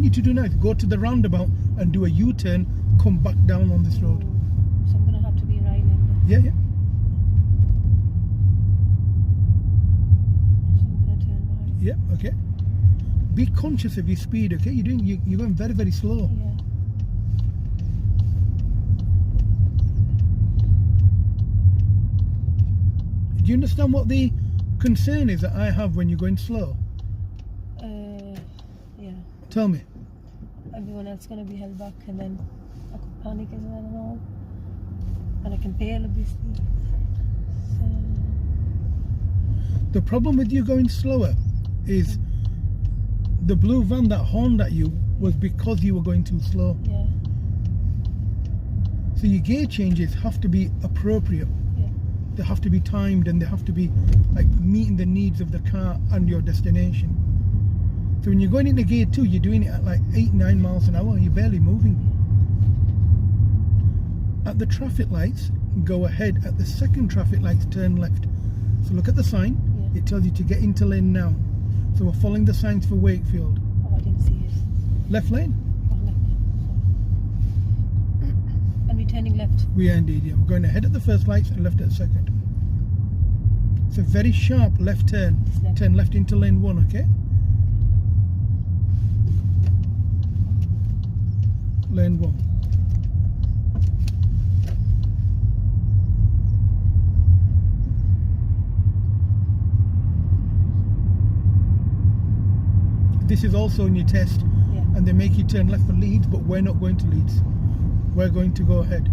you to do now is go to the roundabout and do a U-turn, come back down on this road. So I'm going to have to be right in. Yeah, yeah. So I'm going to turn right. Yeah, okay. Be conscious of your speed, okay? You're going very, very slow. Yeah. Do you understand what the concern is that I have when you're going slow? Yeah. Tell me. Everyone else is going to be held back, and then I could panic as well and all. And I can fail, obviously. So... The problem with you going slower is the blue van that horned at you was because you were going too slow. Yeah. So your gear changes have to be appropriate. Yeah. They have to be timed, and they have to be like meeting the needs of the car and your destination. So when you're going into gear 2, you're doing it at like 8-9 miles an hour. You're barely moving. At the traffic lights, go ahead. At the second traffic lights, turn left. So look at the sign. Yeah. It tells you to get into lane now. So we're following the signs for Wakefield. Oh, I didn't see it. Left lane? Oh, left. Sorry. And we're turning left. We are indeed, yeah. We're going ahead at the first lights and left at the second. It's a very sharp left turn. Left. Turn left into lane 1, okay? Lane 1. This is also in your test, Yeah. and they make you turn left for Leeds, but we're not going to Leeds. We're going to go ahead.